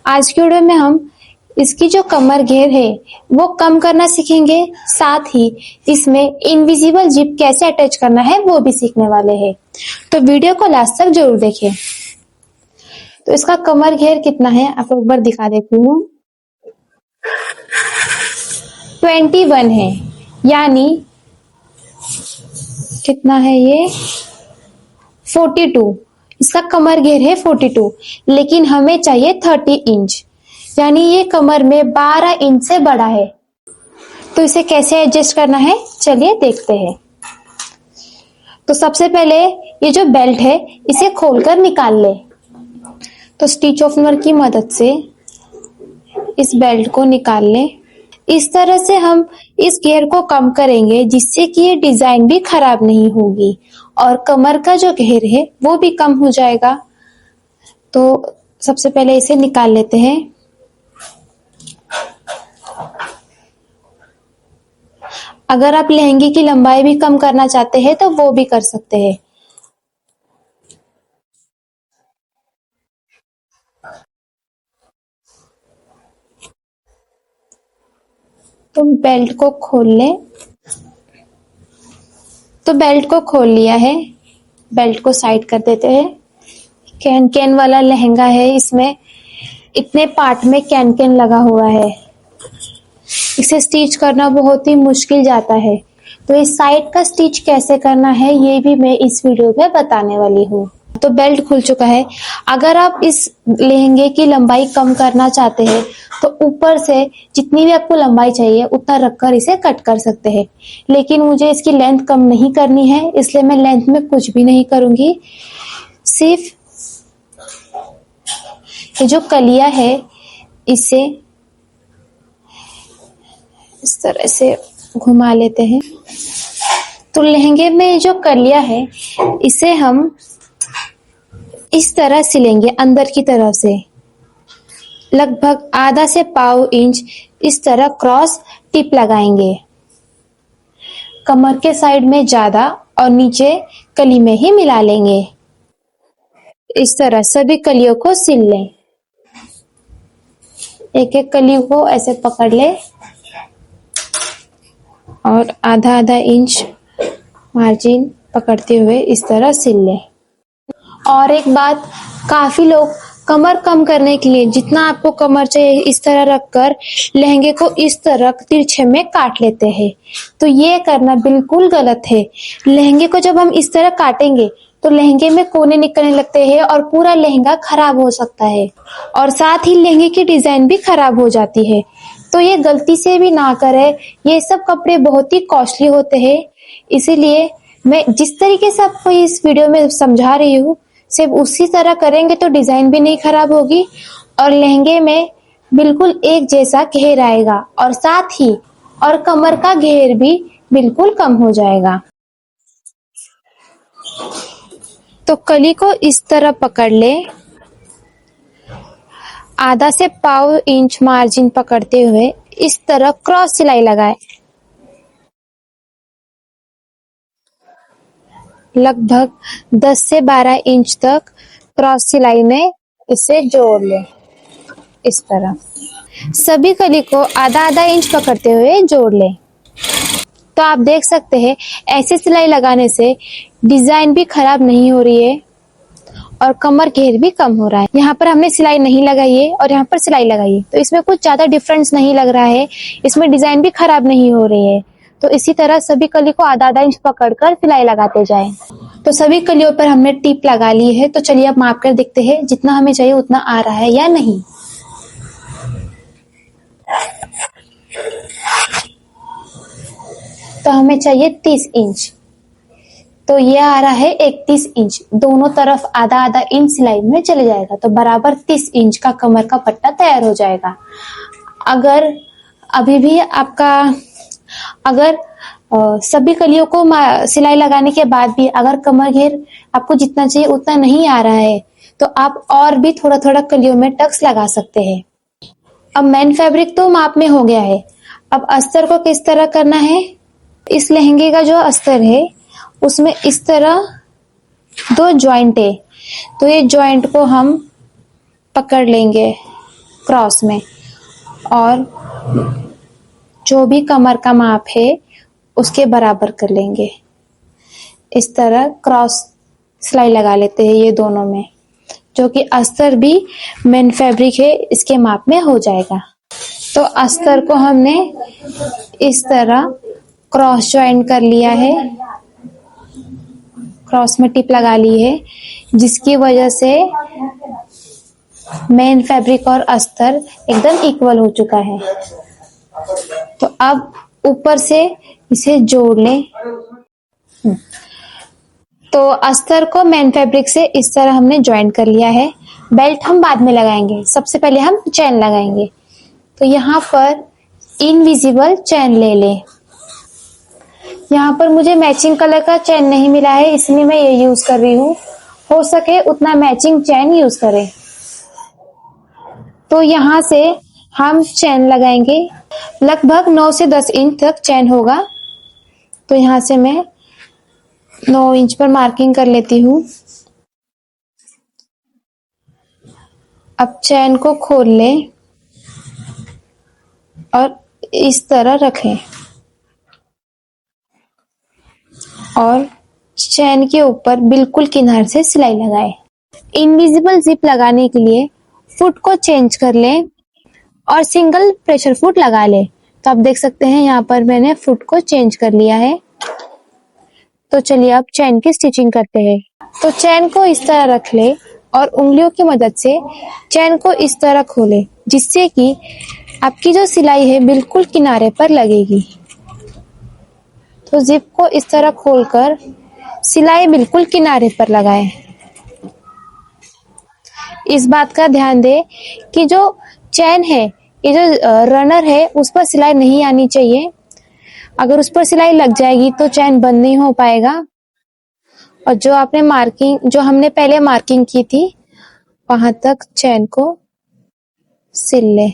आज की वीडियो में हम इसकी जो कमर घेर है वो कम करना सीखेंगे, साथ ही इसमें इनविजिबल जिप कैसे अटैच करना है वो भी सीखने वाले हैं। तो वीडियो को लास्ट तक जरूर देखें। तो इसका कमर घेर कितना है आपको एक बार दिखा देती हूँ। 21 है, यानी कितना है ये 42। इसका कमर घेर है 42, लेकिन हमें चाहिए 30 इंच, यानी ये कमर में 12 इंच से बड़ा है। तो इसे कैसे एडजस्ट करना है चलिए देखते हैं। तो सबसे पहले ये जो बेल्ट है इसे खोलकर निकाल ले। तो स्टिच ओपनर की मदद से इस बेल्ट को निकाल ले। इस तरह से हम इस घेर को कम करेंगे जिससे कि ये डिजाइन भी खराब नहीं होगी और कमर का जो घेर है वो भी कम हो जाएगा। तो सबसे पहले इसे निकाल लेते हैं। अगर आप लहंगे की लंबाई भी कम करना चाहते हैं तो वो भी कर सकते हैं। तो बेल्ट को खोल लें। तो बेल्ट को खोल लिया है, बेल्ट को साइड कर देते हैं। कैन कैन वाला लहंगा है, इसमें इतने पार्ट में कैन कैन लगा हुआ है, इसे स्टिच करना बहुत ही मुश्किल जाता है। तो इस साइड का स्टिच कैसे करना है ये भी मैं इस वीडियो में बताने वाली हूँ। तो बेल्ट खुल चुका है। अगर आप इस लहंगे की लंबाई कम करना चाहते हैं तो ऊपर से जितनी भी आपको लंबाई चाहिए उतना रखकर इसे कट कर सकते हैं, लेकिन मुझे इसकी लेंथ कम नहीं करनी है, इसलिए मैं लेंथ में कुछ भी नहीं करूंगी। सिर्फ ये जो कलिया है इसे इस तरह से घुमा लेते हैं। तो लहंगे में जो कलिया है इसे हम इस तरह सिलेंगे, अंदर की तरफ से लगभग आधा से पाव इंच इस तरह क्रॉस टिप लगाएंगे। कमर के साइड में ज्यादा और नीचे कली में ही मिला लेंगे। इस तरह सभी कलियों को सिल लें। एक एक कली को ऐसे पकड़ ले और आधा आधा इंच मार्जिन पकड़ते हुए इस तरह सिल ले। और एक बात, काफी लोग कमर कम करने के लिए जितना आपको कमर चाहिए इस तरह रखकर लहंगे को इस तरह तिरछे में काट लेते हैं। तो ये करना बिल्कुल गलत है। लहंगे को जब हम इस तरह काटेंगे तो लहंगे में कोने निकलने लगते हैं और पूरा लहंगा खराब हो सकता है, और साथ ही लहंगे की डिजाइन भी खराब हो जाती है। तो ये गलती से भी ना करें। ये सब कपड़े बहुत ही कॉस्टली होते हैं, इसीलिए मैं जिस तरीके से आपको इस वीडियो में समझा रही हूँ सिर्फ उसी तरह करेंगे तो डिजाइन भी नहीं खराब होगी और लहंगे में बिल्कुल एक जैसा घेर आएगा, और साथ ही और कमर का घेर भी बिल्कुल कम हो जाएगा। तो कली को इस तरह पकड़ ले, आधा से पाव इंच मार्जिन पकड़ते हुए इस तरह क्रॉस सिलाई लगाए। लगभग 10 से 12 इंच तक क्रॉस सिलाई में इसे जोड़ ले। इस तरह सभी कली को आधा आधा इंच पकड़ते हुए जोड़ ले। तो आप देख सकते हैं ऐसे सिलाई लगाने से डिजाइन भी खराब नहीं हो रही है और कमर घेर भी कम हो रहा है। यहाँ पर हमने सिलाई नहीं लगाई है और यहाँ पर सिलाई लगाई है, तो इसमें कुछ ज्यादा डिफरेंस नहीं लग रहा है, इसमें डिजाइन भी खराब नहीं हो रही है। तो इसी तरह सभी कली को आधा आधा इंच पकड़कर सिलाई लगाते जाएं। तो सभी कलियों पर हमने टिप लगा ली है। तो चलिए अब माप कर देखते हैं जितना हमें चाहिए उतना आ रहा है या नहीं। तो हमें चाहिए 30 इंच, तो ये आ रहा है 31 इंच। दोनों तरफ आधा आधा इंच सिलाई में चले जाएगा, तो बराबर 30 इंच का कमर का पट्टा तैयार हो जाएगा। अगर अभी भी सभी कलियों को सिलाई लगाने के बाद भी अगर कमर घेर आपको जितना चाहिए उतना नहीं आ रहा है तो आप और भी थोड़ा थोड़ा कलियों में टक्स लगा सकते हैं। अब मेन फैब्रिक तो माप में हो गया है। अब अस्तर को किस तरह करना है। इस लहंगे का जो अस्तर है उसमें इस तरह 2 जॉइंट है, तो ये जॉइंट को हम पकड़ लेंगे क्रॉस में, और जो भी कमर का माप है उसके बराबर कर लेंगे। इस तरह क्रॉस सिलाई लगा लेते हैं ये दोनों में, जो कि अस्तर भी मेन फैब्रिक है इसके माप में हो जाएगा। तो अस्तर को हमने इस तरह क्रॉस ज्वाइन कर लिया है, क्रॉस में टिप लगा ली है, जिसकी वजह से मेन फैब्रिक और अस्तर एकदम इक्वल हो चुका है। तो अब ऊपर से इसे जोड़ लें। तो अस्तर को मेन फैब्रिक से इस तरह हमने ज्वाइन कर लिया है। बेल्ट हम बाद में लगाएंगे, सबसे पहले हम चैन लगाएंगे। तो यहाँ पर इनविजिबल चैन ले लें। यहाँ पर मुझे मैचिंग कलर का चैन नहीं मिला है, इसलिए मैं ये यूज कर रही हूँ। हो सके उतना मैचिंग चैन यूज करें। तो यहाँ से हम चैन लगाएंगे, लगभग 9 से 10 इंच तक चैन होगा। तो यहाँ से मैं 9 इंच पर मार्किंग कर लेती हूँ। अब चैन को खोल लें और इस तरह रखें, और चैन के ऊपर बिल्कुल किनारे से सिलाई लगाएं। इनविजिबल जिप लगाने के लिए फुट को चेंज कर लें और सिंगल प्रेशर फुट लगा लें। तो आप देख सकते हैं यहाँ पर मैंने फुट को चेंज कर लिया है। तो चलिए अब चैन की स्टिचिंग करते हैं। तो चैन को इस तरह रख ले और उंगलियों की मदद से चैन को इस तरह खोले, जिससे कि आपकी जो सिलाई है बिल्कुल किनारे पर लगेगी। तो जिप को इस तरह खोलकर सिलाई बिल्कुल किनारे पर लगाएं। इस बात का ध्यान दें कि जो चैन है, ये जो रनर है, उस पर सिलाई नहीं आनी चाहिए। अगर उस पर सिलाई लग जाएगी तो चैन बंद नहीं हो पाएगा। और जो हमने पहले मार्किंग की थी वहां तक चैन को सिल ले।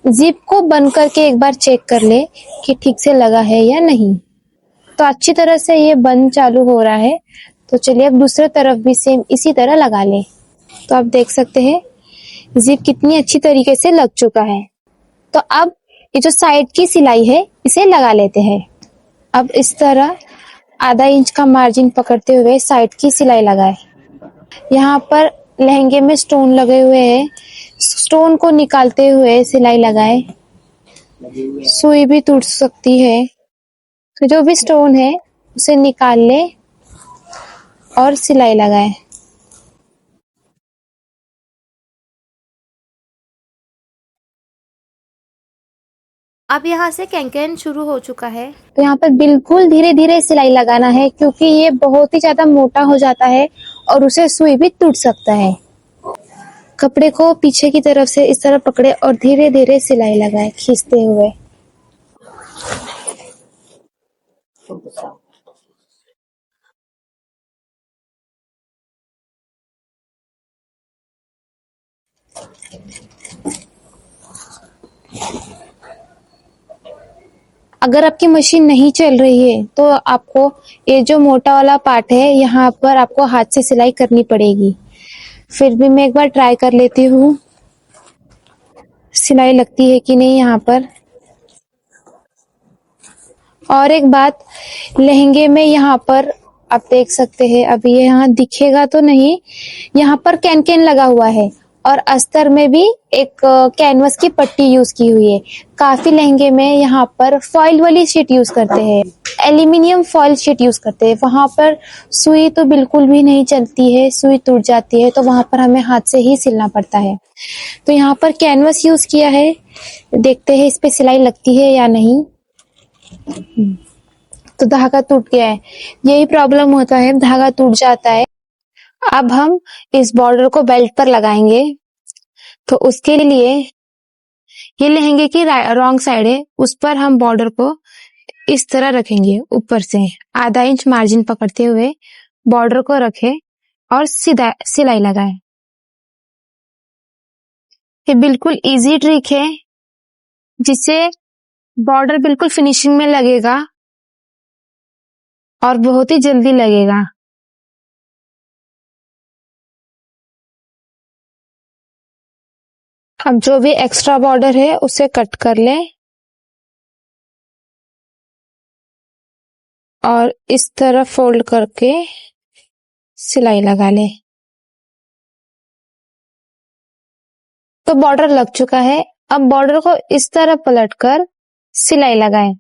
जिप को बंद करके एक बार चेक कर ले कि ठीक से लगा है या नहीं। तो अच्छी तरह से ये बंद चालू हो रहा है। तो चलिए अब दूसरे तरफ भी सेम इसी तरह लगा ले। तो आप देख सकते हैं जिप कितनी अच्छी तरीके से लग चुका है। तो अब ये जो साइड की सिलाई है इसे लगा लेते हैं। अब इस तरह आधा इंच का मार्जिन पकड़ते हुए साइड की सिलाई लगाए। यहाँ पर लहंगे में स्टोन लगे हुए हैं, स्टोन को निकालते हुए सिलाई लगाए। सुई भी टूट सकती है, तो जो भी स्टोन है उसे निकाल ले और सिलाई लगाए। अब यहाँ से कैंकेन शुरू हो चुका है। तो यहाँ पर बिल्कुल धीरे धीरे सिलाई लगाना है, क्योंकि ये बहुत ही ज्यादा मोटा हो जाता है और उसे सुई भी टूट सकता है। कपड़े को पीछे की तरफ से इस तरह पकड़े और धीरे धीरे सिलाई लगाए खींचते हुए। अगर आपकी मशीन नहीं चल रही है तो आपको ये जो मोटा वाला पार्ट है यहाँ पर आपको हाथ से सिलाई करनी पड़ेगी। फिर भी मैं एक बार ट्राई कर लेती हूँ सिलाई लगती है कि नहीं यहाँ पर। और एक बात, लहंगे में यहाँ पर आप देख सकते हैं, अभी ये यहाँ दिखेगा तो नहीं, यहाँ पर कैन लगा हुआ है और अस्तर में भी एक कैनवस की पट्टी यूज की हुई है। काफी लहंगे में यहाँ पर फॉइल वाली शीट यूज करते हैं, एल्यूमिनियम फॉइल शीट यूज करते हैं। वहां पर सुई तो बिल्कुल भी नहीं चलती है, सुई टूट जाती है, तो वहां पर हमें हाथ से ही सिलना पड़ता है। तो यहाँ पर कैनवस यूज किया है, देखते हैं इस पे सिलाई लगती है या नहीं। तो धागा टूट गया है, यही प्रॉब्लम होता है, धागा टूट जाता है। अब हम इस बॉर्डर को बेल्ट पर लगाएंगे। तो उसके लिए ये लहंगे की रॉन्ग साइड है, उस पर हम बॉर्डर को इस तरह रखेंगे। ऊपर से आधा इंच मार्जिन पकड़ते हुए बॉर्डर को रखें और सीधा सिलाई लगाएं। ये बिल्कुल इजी ट्रिक है, जिससे बॉर्डर बिल्कुल फिनिशिंग में लगेगा और बहुत ही जल्दी लगेगा। अब जो भी एक्स्ट्रा बॉर्डर है उसे कट कर लें और इस तरह फोल्ड करके सिलाई लगा लें। तो बॉर्डर लग चुका है। अब बॉर्डर को इस तरह पलटकर सिलाई लगाएं।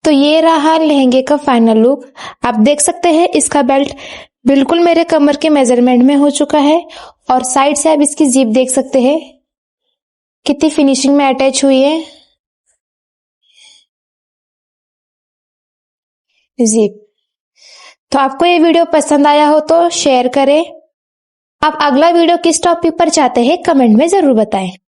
तो ये रहा लहंगे का फाइनल लुक। आप देख सकते हैं इसका बेल्ट बिल्कुल मेरे कमर के मेजरमेंट में हो चुका है और साइड से आप इसकी जिप देख सकते हैं कितनी फिनिशिंग में अटैच हुई है जिप। तो आपको ये वीडियो पसंद आया हो तो शेयर करें। आप अगला वीडियो किस टॉपिक पर चाहते हैं कमेंट में जरूर बताएं।